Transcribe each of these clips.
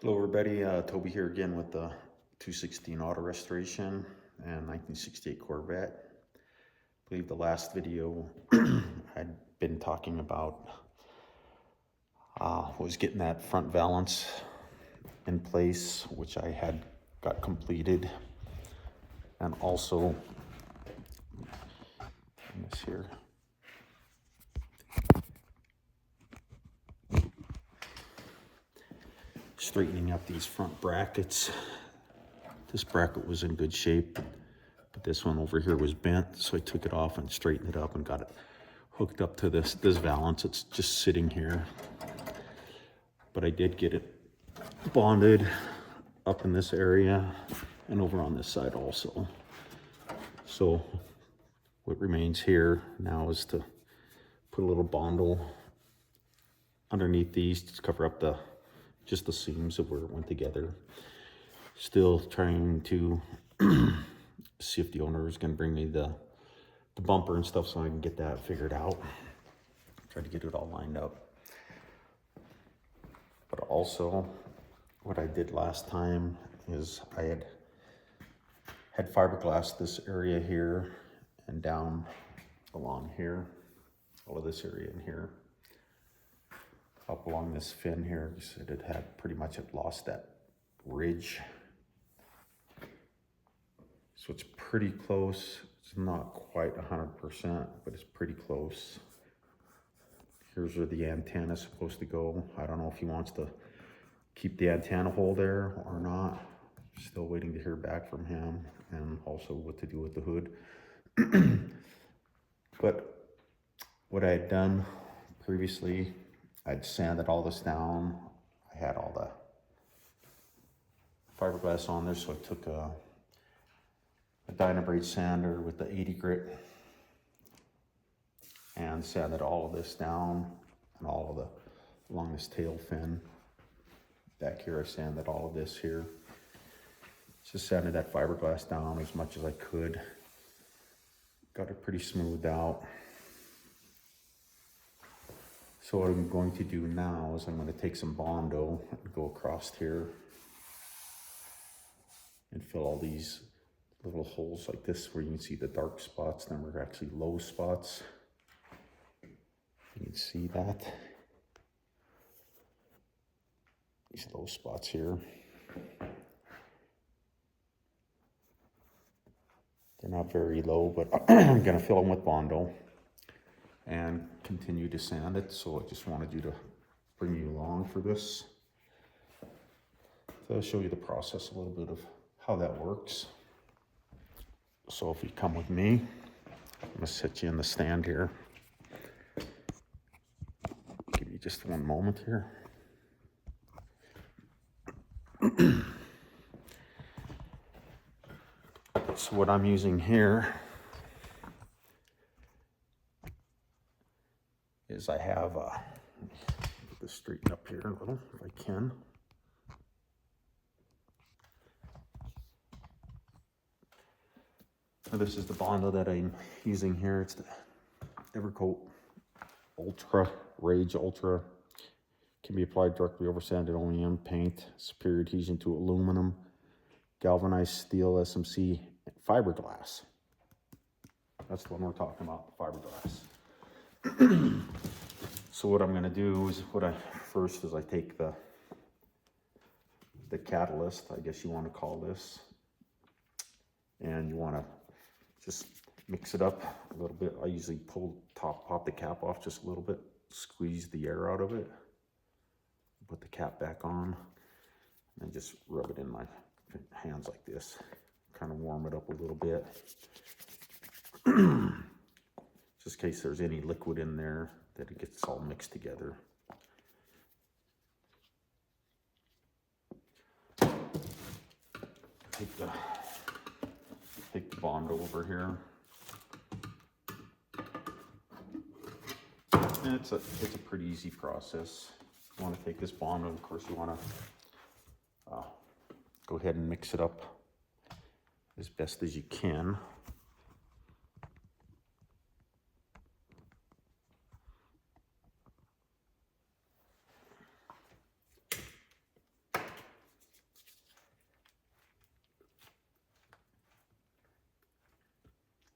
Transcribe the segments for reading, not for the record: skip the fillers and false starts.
Hello everybody, Toby here again with the 216 Auto Restoration and 1968 Corvette. I believe the last video I'd been talking about was getting that front valance in place, which I had got completed, and also this here. Straightening up these front brackets. This bracket was in good shape, but this one over here was bent, so I took it off and straightened it up and got it hooked up to this valance. It's just sitting here, but I did get it bonded up in this area and over on this side also. So what remains here now is to put a little Bondo underneath these to cover up just the seams of where it went together. Still trying to see if the owner is going to bring me the bumper and stuff so I can get that figured out. Try to get it all lined up. But also, what I did last time is I had fiberglass this area here and down along here, all of this area in here. Up along this fin here, because it had pretty much lost that ridge. So it's pretty close. It's not quite 100%, but it's pretty close. Here's where the antenna is supposed to go. I don't know if he wants to keep the antenna hole there or not. Still waiting to hear back from him, and also what to do with the hood. But what I had done previously, I'd sanded all this down. I had all the fiberglass on there, so I took a Dynabrade sander with the 80 grit and sanded all of this down, and all of along this tail fin. Back here I sanded all of this here. Just sanded that fiberglass down as much as I could. Got it pretty smoothed out. So what I'm going to do now is I'm going to take some Bondo and go across here and fill all these little holes like this where you can see the dark spots. Then we're actually low spots. You can see that. These low spots here. They're not very low, but I'm going to fill them with Bondo and continue to sand it. So I just wanted you to bring you along for this. So I'll show you the process a little bit of how that works. So if you come with me, I'm gonna set you in the stand here. Give you just one moment here. So what I'm using here is I have, get this straighten up here a little if I can. So this is the Bondo that I'm using here. It's the Evercoat Ultra, Rage Ultra. Can be applied directly over sanded OEM paint. Superior adhesion to aluminum, galvanized steel, SMC, and fiberglass. That's the one we're talking about, the fiberglass. So what I'm going to do is first I take the catalyst, I guess you want to call this, and you want to just mix it up a little bit. I usually pop the cap off just a little bit, squeeze the air out of it, put the cap back on, and just rub it in my hands like this. Kind of warm it up a little bit. Just in case there's any liquid in there, that it gets all mixed together. Take the Bondo over here. And it's a pretty easy process. You want to take this Bondo, of course you want to go ahead and mix it up as best as you can.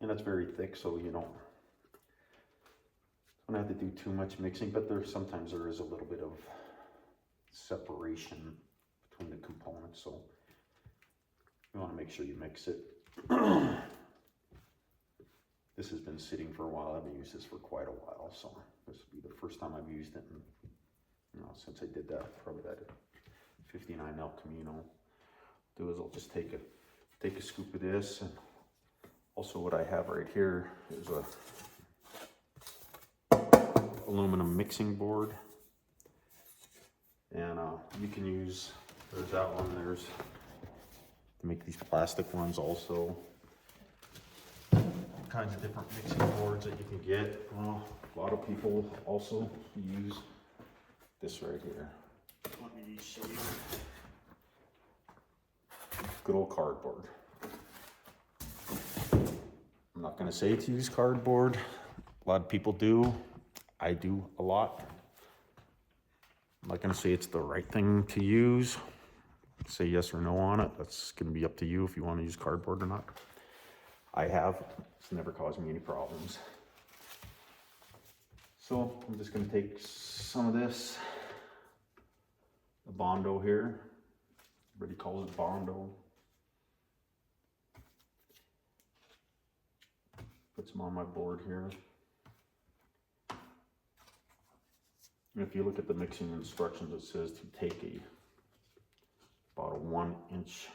and it's very thick, so you don't have to do too much mixing, but sometimes there is a little bit of separation between the components, so you want to make sure you mix it. This has been sitting for a while. I haven't used this for quite a while, so this will be the first time I've used it since I did that, probably that 59 El Camino. Do is I'll just take a scoop of this, and also what I have right here is a aluminum mixing board, and you can use, there's that one, there's to make these plastic ones also. Kinds of different mixing boards that you can get. A lot of people also use this right here. Let me show you. Good old cardboard. I'm not going to say to use cardboard. A lot of people do. I do a lot. I'm not going to say it's the right thing to use. Say yes or no on it. That's going to be up to you if you want to use cardboard or not. I have. It's never caused me any problems. So I'm just going to take some of this, the Bondo here. Everybody calls it Bondo. Put some on my board here. And if you look at the mixing instructions, it says to take about a 1-inch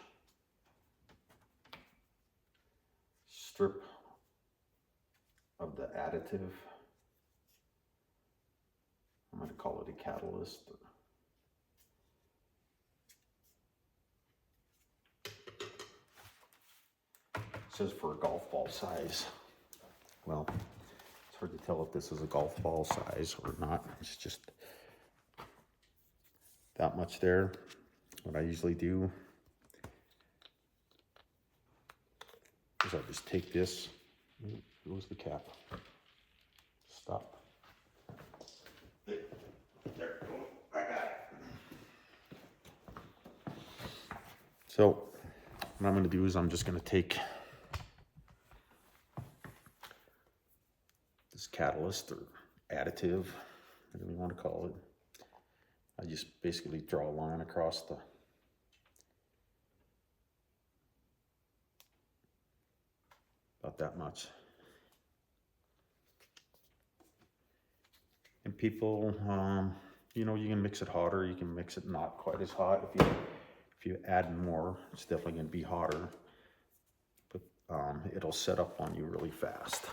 strip of the additive. I'm going to call it a catalyst. It says for a golf ball size. Well, it's hard to tell if this is a golf ball size or not. It's just that much there. What I usually do is I just take this. Where's the cap? Stop. There we go. I got it. So what I'm going to do is I'm just going to take this catalyst or additive, whatever you want to call it. I just basically draw a line across about that much. And people, you know, you can mix it hotter, you can mix it not quite as hot. If you add more, it's definitely going to be hotter, but it'll set up on you really fast.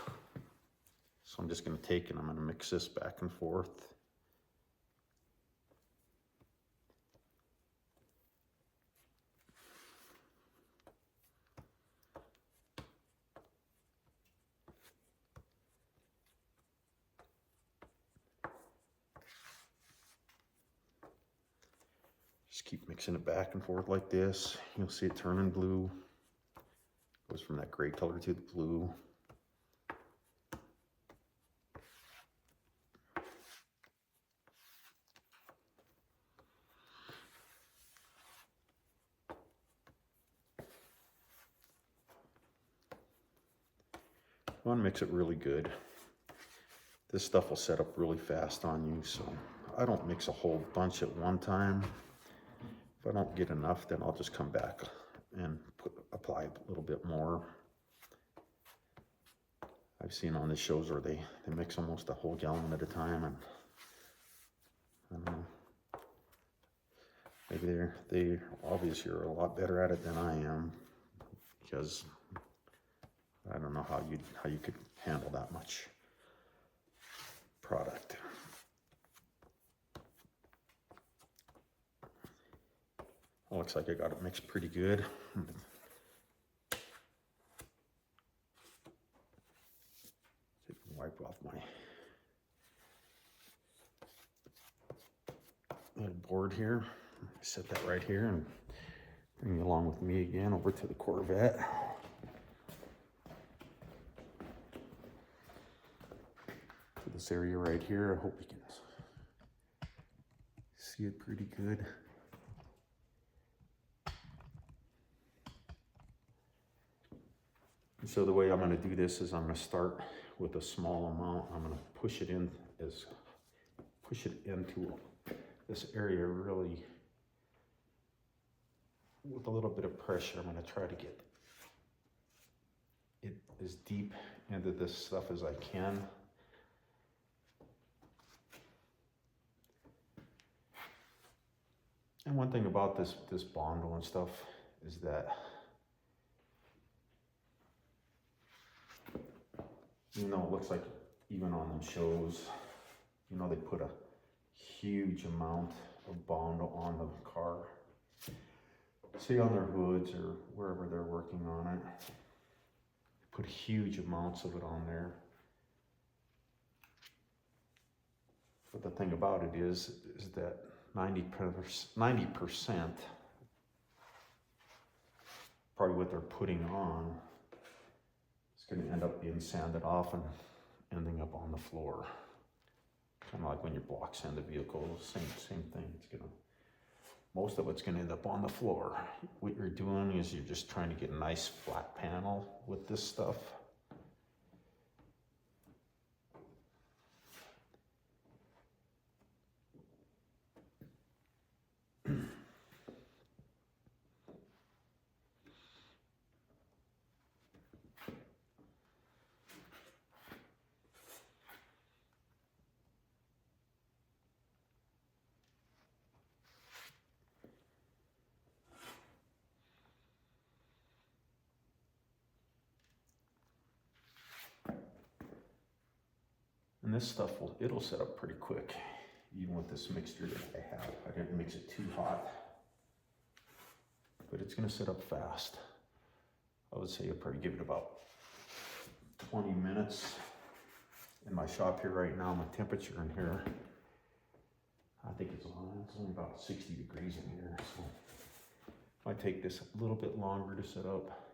So I'm just going to take and I'm going to mix this back and forth. Just keep mixing it back and forth like this. You'll see it turning blue. Goes from that gray color to the blue. You want to mix it really good. This stuff will set up really fast on you, so I don't mix a whole bunch at one time. If I don't get enough, then I'll just come back and apply a little bit more. I've seen on the shows where they mix almost a whole gallon at a time, and I don't know. Maybe they obviously are a lot better at it than I am, because I don't know how you could handle that much product. Looks like I got it mixed pretty good. Wipe off my little board here. Set that right here and bring you along with me again over to the Corvette. To this area right here. I hope you can see it pretty good. So the way I'm going to do this is I'm going to start with a small amount. I'm going to push it into this area really with a little bit of pressure. I'm going to try to get it as deep into this stuff as I can. And one thing about this Bondo and stuff is that even though it looks like even on them shows, you know, they put a huge amount of Bondo on the car. See on their hoods or wherever they're working on it, they put huge amounts of it on there. But the thing about it is that 90%, probably what they're putting on, is going to end up being sanded off and ending up on the floor. Kind of like when you block sand a vehicle, same thing. Most of it's going to end up on the floor. What you're doing is you're just trying to get a nice flat panel with this stuff. And this stuff it'll set up pretty quick, even with this mixture that I have. I didn't mix it too hot, but it's gonna set up fast. I would say I'll probably give it about 20 minutes. In my shop here right now, my temperature in here, I think it's only about 60 degrees in here. So if I take this a little bit longer to set up,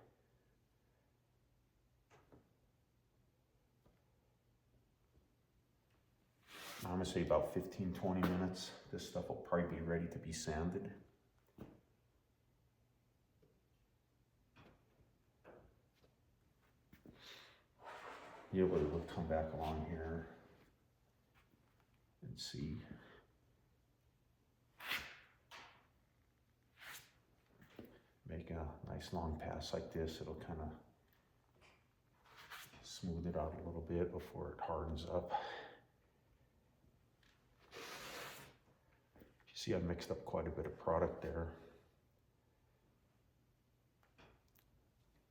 I'm gonna say about 15-20 minutes. This stuff will probably be ready to be sanded. You'll be able to come back along here and see. Make a nice long pass like this. It'll kind of smooth it out a little bit before it hardens up. See, I mixed up quite a bit of product there.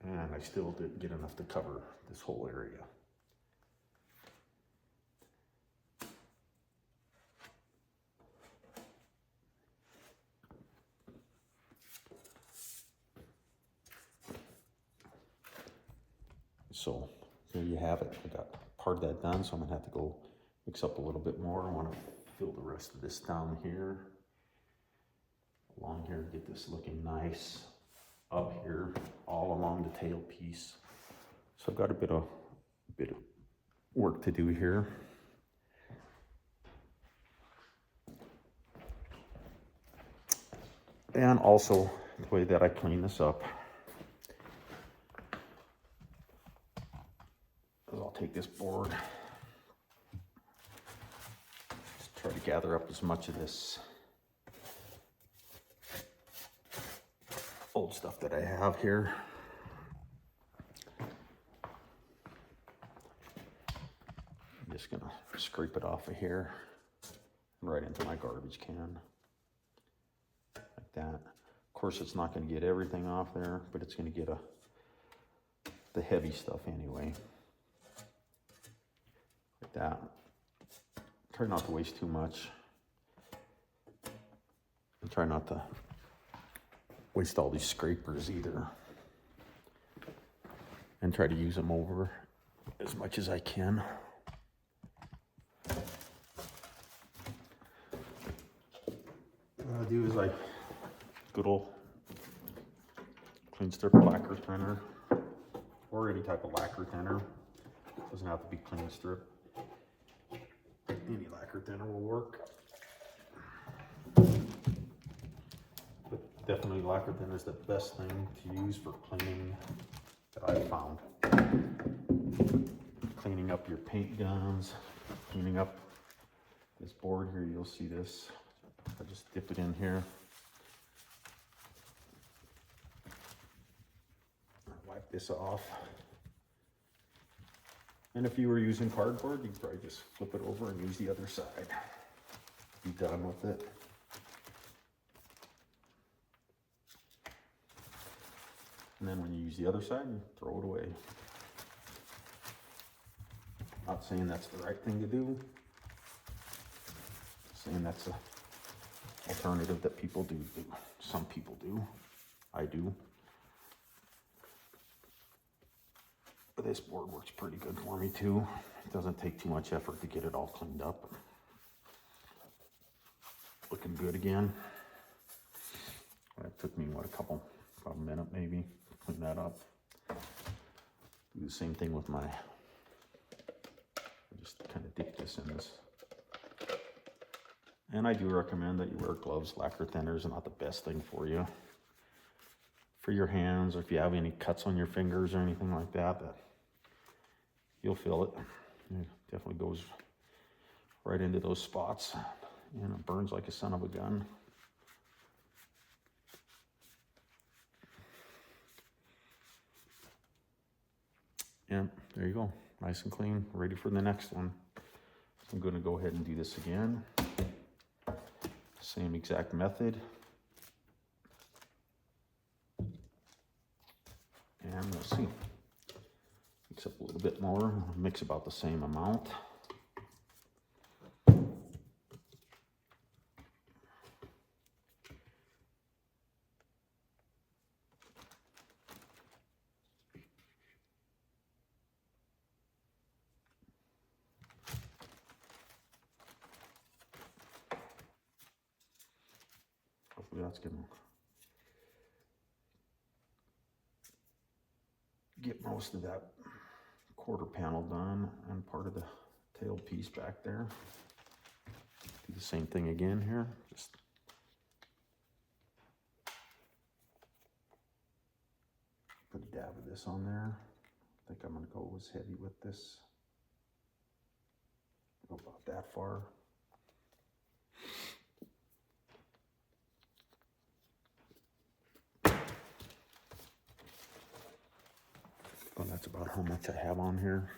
And I still didn't get enough to cover this whole area. So there you have it. I got part of that done, so I'm gonna have to go mix up a little bit more. I want to fill the rest of this down here. Along here, get this looking nice. Up here, all along the tail piece. So I've got a bit of work to do here. And also the way that I clean this up is I'll take this board, just try to gather up as much of this old stuff that I have here. I'm just gonna scrape it off of here and right into my garbage can, like that. Of course, it's not gonna get everything off there, but it's gonna get the heavy stuff anyway, like that. Try not to waste too much, and try not to waste all these scrapers either, and try to use them over as much as I can. What I do is I good old clean strip lacquer thinner, or any type of lacquer thinner. Doesn't have to be clean strip. Any lacquer thinner will work. Definitely lacquer thinner is the best thing to use for cleaning that I've found. Cleaning up your paint guns, cleaning up this board here, you'll see this. I just dip it in here. Wipe this off. And if you were using cardboard, you could probably just flip it over and use the other side. Be done with it. And then when you use the other side, you throw it away. Not saying that's the right thing to do. Saying that's an alternative that people do. Some people do. I do. But this board works pretty good for me too. It doesn't take too much effort to get it all cleaned up. Looking good again. That took me, what, about a minute maybe to clean that up. Do the same thing with I just kind of dip this in this. And I do recommend that you wear gloves. Lacquer thinners are not the best thing for you. For your hands, or if you have any cuts on your fingers or anything like that, you'll feel it. It definitely goes right into those spots, and it burns like a son of a gun. And there you go, nice and clean, ready for the next one. So I'm going to go ahead and do this again. Same exact method. And we'll see. Mix up a little bit more, mix about the same amount. Hopefully that's gonna get most of that quarter panel done and part of the tail piece back there. Do the same thing again here. Just put a dab of this on there. I think I'm gonna go as heavy with this. Go about that far. Well, that's about how much I have on here.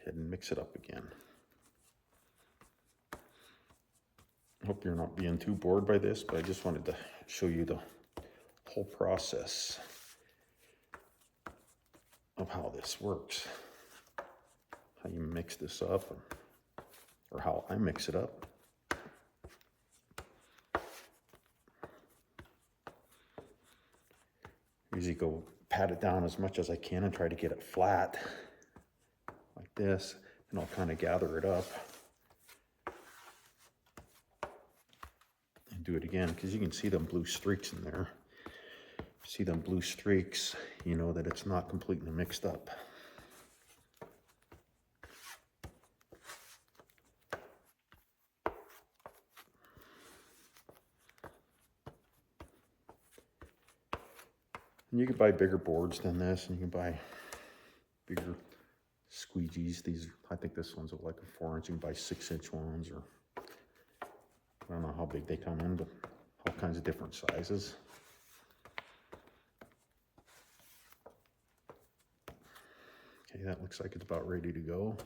Head and mix it up again. Hope you're not being too bored by this, but I just wanted to show you the whole process of how this works. How you mix this up, or how I mix it up. Usually go pat it down as much as I can and try to get it flat like this, and I'll kind of gather it up and do it again, because you can see them blue streaks in there. See them blue streaks, you know that it's not completely mixed up. And you can buy bigger boards than this, and you can buy bigger squeegees. These, I think this one's like a 4-inch. You can buy 6-inch ones, or I don't know how big they come in, but all kinds of different sizes. Okay, that looks like it's about ready to go.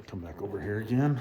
Come back over here again.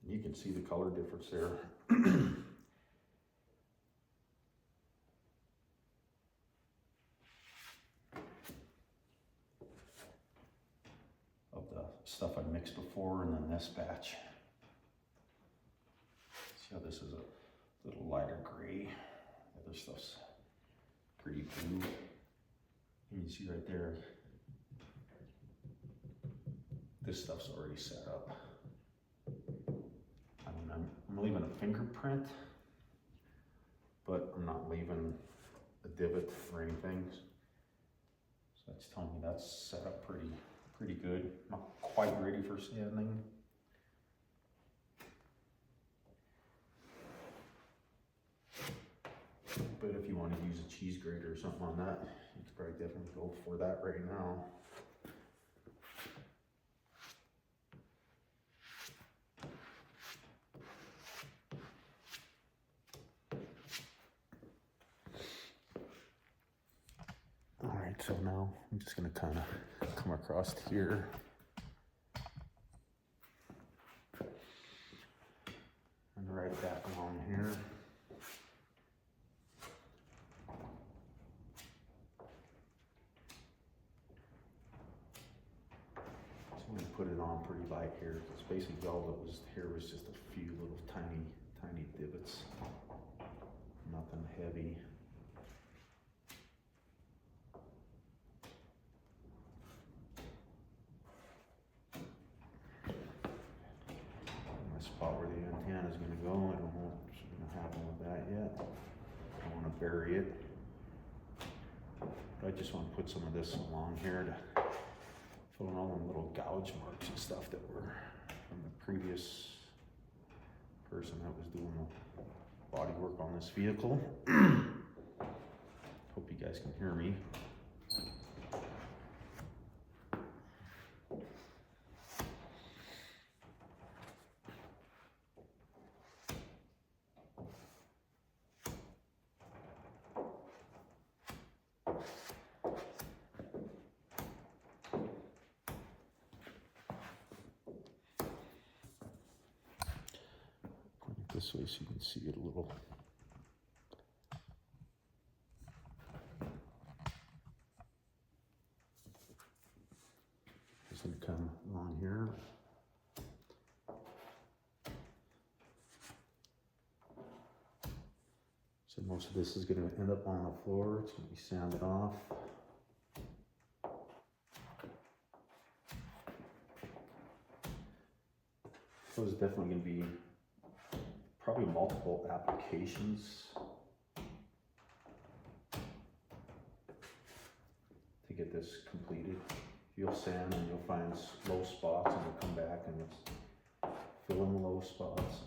You can see the color difference there. Of the stuff I mixed before, and then this batch. See how this is a little lighter gray. The other stuff's pretty blue. And you see right there, this stuff's already set up. I mean, I'm leaving a fingerprint, but I'm not leaving a divot or anything. So that's telling me that's set up pretty good. Not quite ready for sanding. But if you want to use a cheese grater or something on that, you could probably definitely go for that right now. All right, so now I'm just gonna kind of come across here. And right back along here. So I'm gonna put it on pretty light here, because basically all that was here was just a few little tiny divots. Nothing heavy. Spot where the antenna is going to go. I don't know what's going to happen with that yet. I want to bury it. But I just want to put some of this along here to fill in all the little gouge marks and stuff that were from the previous person that was doing the body work on this vehicle. Hope you guys can hear me. This way so you can see it a little. Just going to come along here. So most of this is going to end up on the floor. It's going to be sanded off. So it's definitely going to be probably multiple applications to get this completed. You'll sand and you'll find low spots, and you'll come back and it's fill in the low spots.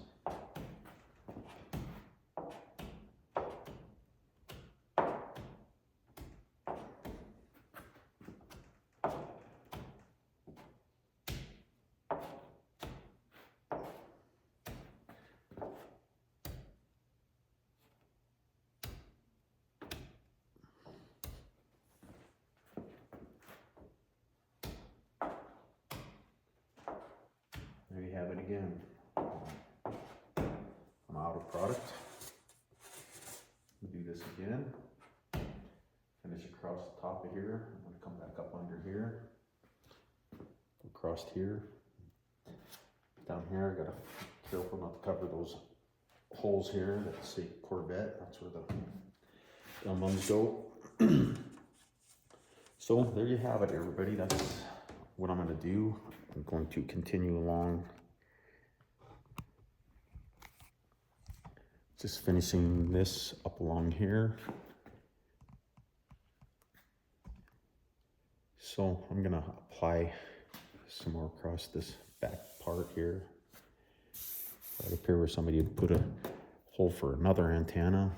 There you have it again. I'm out of product. We'll do this again. Finish across the top of here. I'm going to come back up under here. Across here. Down here, I got to be careful not to cover those holes here that say Corvette. That's where the mums go. So there you have it, everybody. That's what I'm going to do. I'm going to continue along, just finishing this up along here. So I'm going to apply some more across this back part here, right up here where somebody had put a hole for another antenna,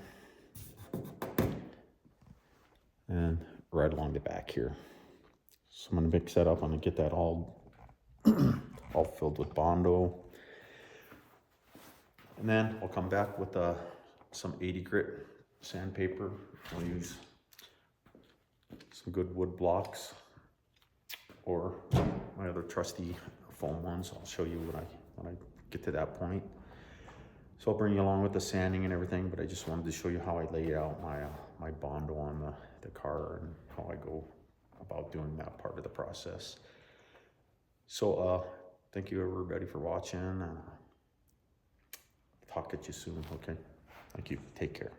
and right along the back here. So I'm going to mix that up. I'm going to get that all filled with Bondo, and then I'll come back with some 80 grit sandpaper. I'll use some good wood blocks or my other trusty foam ones. I'll show you when I get to that point. So I'll bring you along with the sanding and everything, but I just wanted to show you how I lay out my Bondo on the car and how I go about doing that part of the process. So thank you everybody for watching. Talk at you soon, okay? Thank you. Take care.